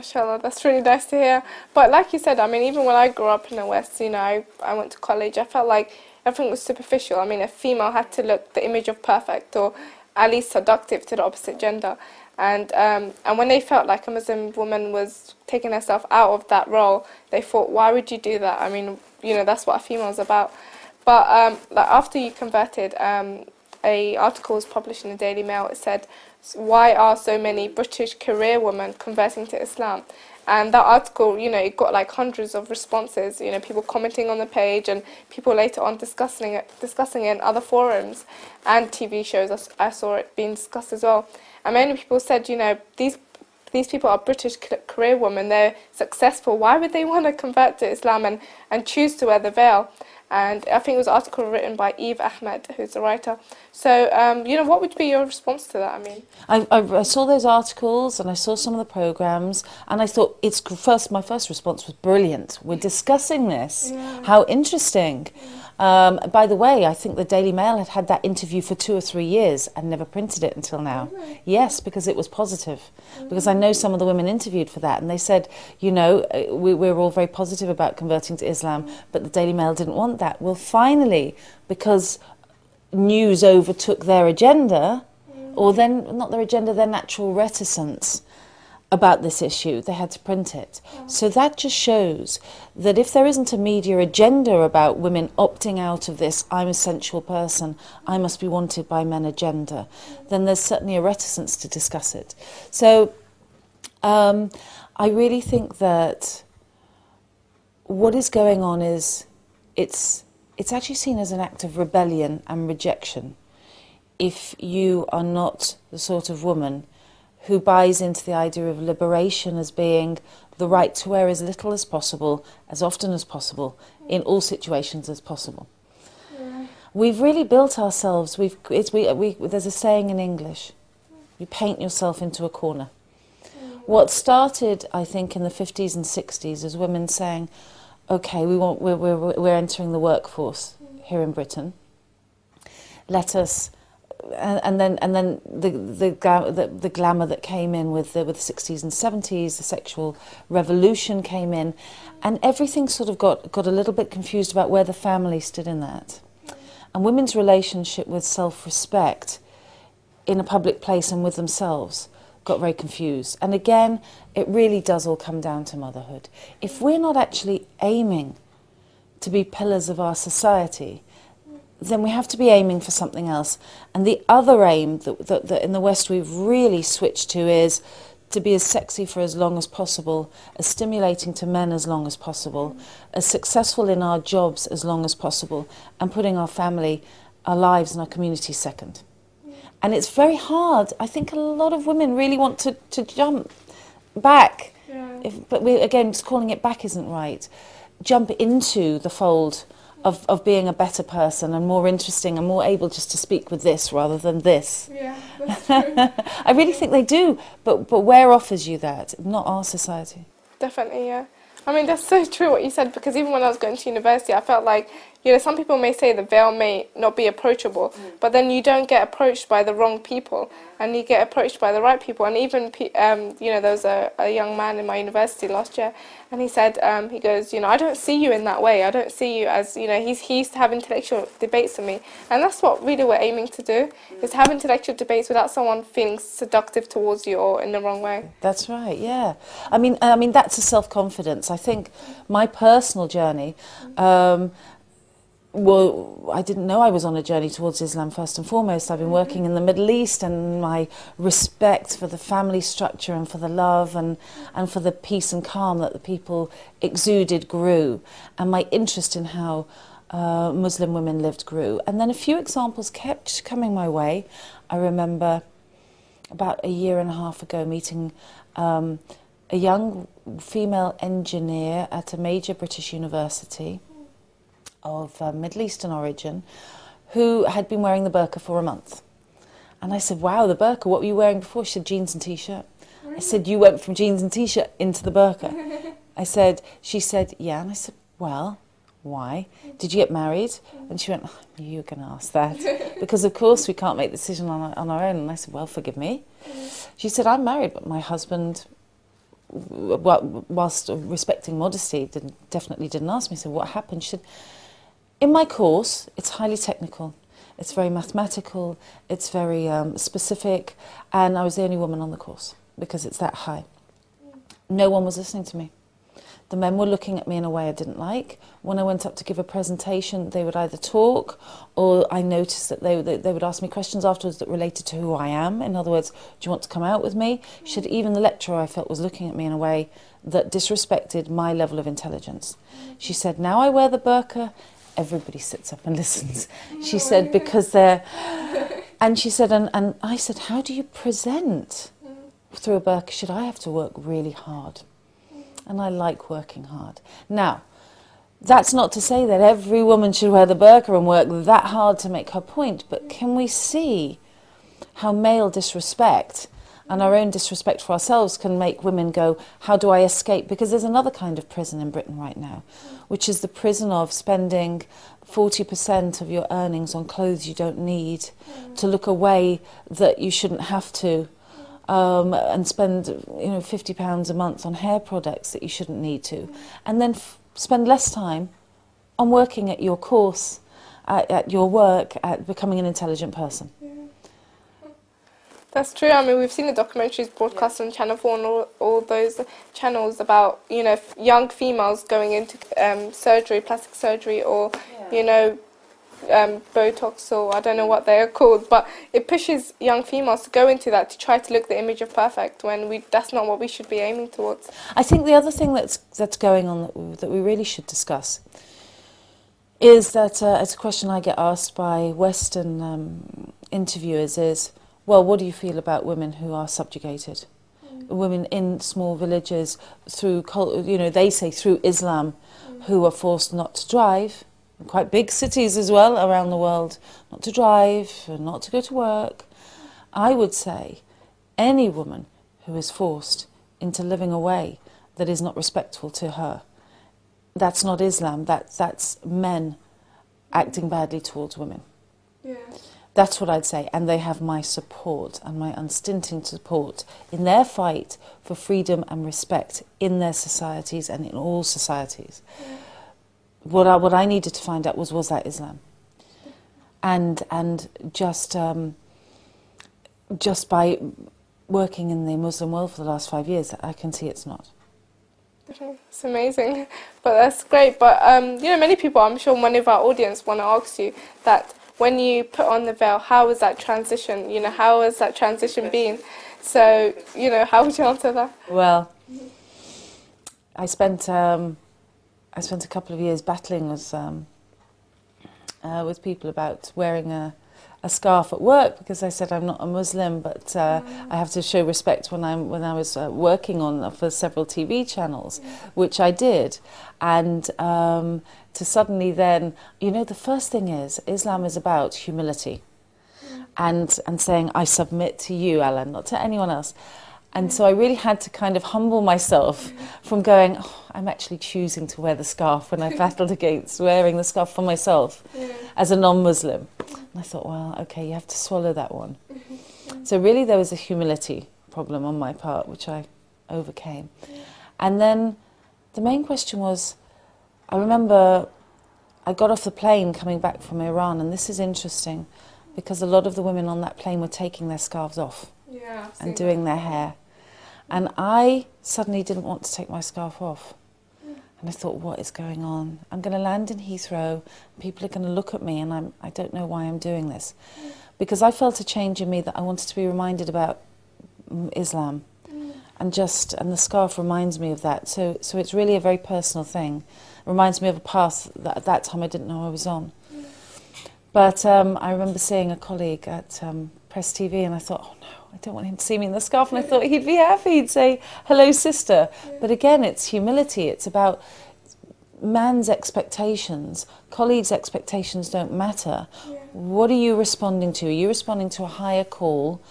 mashallah, that's really nice to hear. But like you said, I mean, even when I grew up in the West, you know, I went to college, I felt like everything was superficial. I mean, a female had to look the image of perfect or at least seductive to the opposite gender. And when they felt like a Muslim woman was taking herself out of that role, they thought, why would you do that? I mean, you know, that's what a female's about. But like after you converted, a article was published in the Daily Mail. It said, why are so many British career women converting to Islam? And that article, you know, it got like hundreds of responses, you know, people commenting on the page and people later on discussing it in other forums and TV shows. I saw it being discussed as well. And many people said, you know, these people are British career women, they're successful. Why would they want to convert to Islam and choose to wear the veil? And I think it was an article written by Eve Ahmed, who's the writer. So, you know, what would be your response to that? I mean, I saw those articles and I saw some of the programmes and I thought my first response was brilliant. We're discussing this. Yeah. How interesting. By the way, I think the Daily Mail had had that interview for 2 or 3 years and never printed it until now. Really? Yes, because it was positive. Because I know some of the women interviewed for that and they said, you know, we're all very positive about converting to Islam, but the Daily Mail didn't want that. Well, finally, because news overtook their agenda, or then not their agenda, their natural reticence about this issue, they had to print it. So that just shows that if there isn't a media agenda about women opting out of this I'm a sensual person, I must be wanted by men agenda, then there's certainly a reticence to discuss it. So I really think that what is going on is it's actually seen as an act of rebellion and rejection if you are not the sort of woman who buys into the idea of liberation as being the right to wear as little as possible, as often as possible, in all situations as possible. Yeah. We've really built ourselves, there's a saying in English, you paint yourself into a corner. What started, I think, in the 50s and 60s as women saying, okay, we're entering the workforce here in Britain, let us... And then the glamour that came in with the 60s and 70s, the sexual revolution came in, and everything sort of got a little bit confused about where the family stood in that. And women's relationship with self-respect in a public place and with themselves got very confused. And again, it really does all come down to motherhood. If we're not actually aiming to be pillars of our society, then we have to be aiming for something else. And the other aim that in the West we've really switched to is to be as sexy for as long as possible, as stimulating to men as long as possible, as successful in our jobs as long as possible, and putting our family, our lives and our community second. And it's very hard. I think a lot of women really want to jump back. Yeah. But again, just calling it back isn't right. Jump into the fold of being a better person and more interesting and more able just to speak with this rather than this. Yeah, that's true. I really think they do, but where offers you that? Not our society. Definitely, yeah. I mean, that's so true what you said, because even when I was going to university, I felt like, you know, some people may say the veil may not be approachable, but then you don't get approached by the wrong people, and you get approached by the right people. And even, you know, there was a young man in my university last year, and he said, he goes, you know, I don't see you in that way. I don't see you as, you know, he used to have intellectual debates with me. And that's what really we're aiming to do, is to have intellectual debates without someone feeling seductive towards you or in the wrong way. That's right, yeah. I mean that's a self-confidence. I think my personal journey, well, I didn't know I was on a journey towards Islam first and foremost. I've been working in the Middle East, and my respect for the family structure and for the love and for the peace and calm that the people exuded grew, and my interest in how Muslim women lived grew. And then a few examples kept coming my way. I remember about a year and a half ago meeting a young female engineer at a major British university of Middle Eastern origin, who had been wearing the burqa for a month. And I said, wow, the burqa, what were you wearing before? She said, jeans and t-shirt. Really? I said, you went from jeans and t-shirt into the burqa. She said, yeah. And I said, well, why? Did you get married? And she went, oh, I knew you were going to ask that. Because of course we can't make the decision on our own. And I said, well, forgive me. She said, I'm married, but my husband whilst respecting modesty, definitely didn't ask me. So what happened? She said, in my course, it's highly technical. It's very mathematical. It's very specific. And I was the only woman on the course because it's that high. No one was listening to me. The men were looking at me in a way I didn't like. When I went up to give a presentation, they would either talk, or I noticed that they would ask me questions afterwards that related to who I am. In other words, do you want to come out with me? She said even the lecturer, I felt, was looking at me in a way that disrespected my level of intelligence. She said, now I wear the burqa, everybody sits up and listens. She said, because they're... And she said, and I said, how do you present through a burqa? She said, I have to work really hard. And I like working hard. Now, that's not to say that every woman should wear the burqa and work that hard to make her point, but can we see how male disrespect and our own disrespect for ourselves can make women go, how do I escape? Because there's another kind of prison in Britain right now, which is the prison of spending 40% of your earnings on clothes you don't need, to look away that you shouldn't have to, and spend £50 a month on hair products that you shouldn't need to, and then spend less time on working at your course, at your work, at becoming an intelligent person. That's true. I mean, we've seen the documentaries broadcast on Channel 4 and all those channels about, young females going into surgery, plastic surgery, or, Botox, or I don't know what they are called, but it pushes young females to go into that to try to look the image of perfect when that's not what we should be aiming towards. I think the other thing that's going on that we really should discuss is that it's a question I get asked by Western interviewers is, well, what do you feel about women who are subjugated? Women in small villages through, they say through Islam, who are forced not to drive, in quite big cities as well around the world, not to drive, not to go to work. I would say any woman who is forced into living a way that is not respectful to her, that's not Islam, that's men acting badly towards women. Yeah. That's what I'd say, and they have my support and my unstinting support in their fight for freedom and respect in their societies and in all societies. Yeah. What I needed to find out was that Islam? And just by working in the Muslim world for the last 5 years, I can see it's not. It's amazing, but that's great. But many people, I'm sure many of our audience want to ask you that when you put on the veil, how was that transition? How has that transition been? So, how would you answer that? Well, I spent a couple of years battling with people about wearing a scarf at work, because I said I'm not a Muslim, but I have to show respect when I was working for several TV channels, which I did, and to suddenly then, the first thing is Islam is about humility, and saying I submit to you, Allah, not to anyone else. And so I really had to kind of humble myself from going, I'm actually choosing to wear the scarf when I battled against wearing the scarf for myself as a non-Muslim. And I thought, well, okay, you have to swallow that one. So really there was a humility problem on my part, which I overcame. And then the main question was, I remember I got off the plane coming back from Iran, and this is interesting because a lot of the women on that plane were taking their scarves off and doing their hair. And I suddenly didn't want to take my scarf off. And I thought, what is going on? I'm going to land in Heathrow, people are going to look at me, and I don't know why I'm doing this. Because I felt a change in me that I wanted to be reminded about Islam. And the scarf reminds me of that. So it's really a very personal thing. It reminds me of a path that at that time I didn't know I was on. But I remember seeing a colleague at Press TV, and I thought, oh no, I don't want him to see me in the scarf, and I thought he'd be happy, he'd say, hello sister. But again, it's humility, it's about man's expectations. Colleagues' expectations don't matter. What are you responding to? Are you responding to a higher call?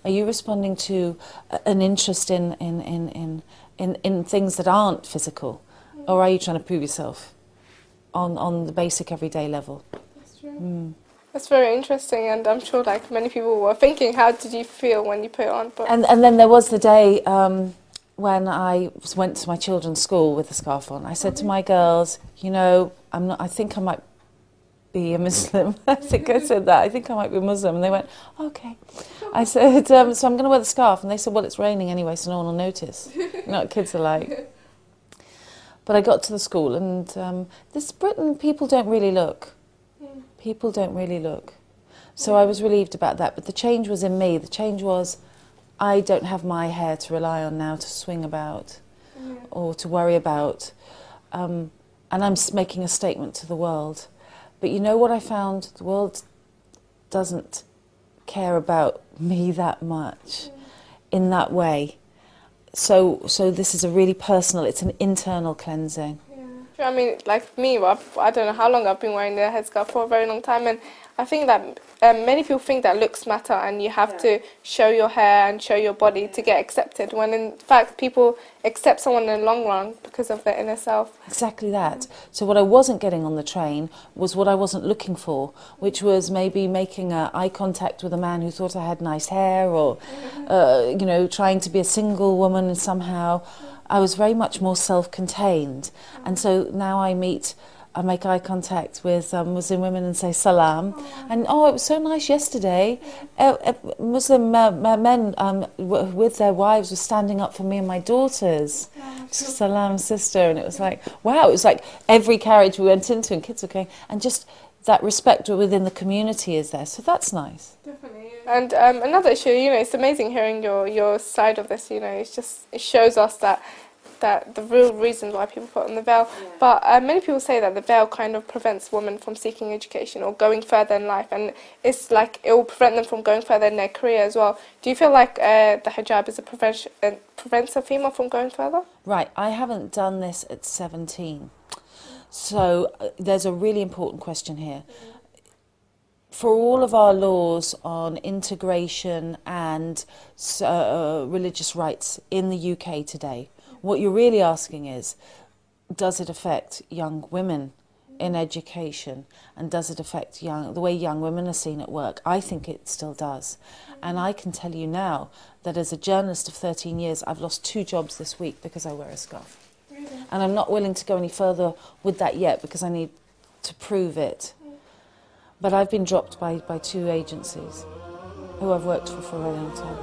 Are you responding to an interest in things that aren't physical? Or are you trying to prove yourself on the basic everyday level? That's true. That's very interesting, and I'm sure many people were thinking, how did you feel when you put it on? But and then there was the day when I went to my children's school with the scarf on, I said to my girls, you know, I think I might be a Muslim. I think I said that. I think I might be a Muslim. And they went, okay. I said, so I'm going to wear the scarf. And they said, well, it's raining anyway, so no one will notice. You know what kids are like. But I got to the school, and this Britain, people don't really look. People don't really look. So I was relieved about that. But the change was in me. The change was, I don't have my hair to rely on now to swing about or to worry about. And I'm making a statement to the world. But you know what I found? The world doesn't care about me that much in that way. So this is a really personal, it's an internal cleansing. Yeah. I mean, like me, I don't know how long I've been wearing the headscarf, for a very long time, and I think that many people think that looks matter and you have to show your hair and show your body to get accepted, when in fact people accept someone in the long run because of their inner self. Exactly that. So what I wasn't getting on the train was what I wasn't looking for, which was maybe making eye contact with a man who thought I had nice hair, or you know, trying to be a single woman somehow. I was very much more self-contained, and so now I make eye contact with Muslim women and say salam. And oh, it was so nice yesterday. Muslim men with their wives were standing up for me and my daughters. Salam, sister. And it was like, wow, it was like every carriage we went into and kids were going, and just that respect within the community is there. So that's nice. Definitely. And another issue, you know, it's amazing hearing your side of this, you know, it shows us that the real reasons why people put on the veil. But many people say that the veil kind of prevents women from seeking education or going further in life, and it's like it will prevent them from going further in their career as well. Do you feel like the hijab is prevents a female from going further? Right, I haven't done this at 17. So there's a really important question here. For all of our laws on integration and religious rights in the UK today, what you're really asking is, does it affect young women in education, and does it affect the way young women are seen at work? I think it still does. And I can tell you now that as a journalist of 13 years, I've lost 2 jobs this week because I wear a scarf. Really? And I'm not willing to go any further with that yet because I need to prove it. But I've been dropped by 2 agencies who I've worked for a very long time.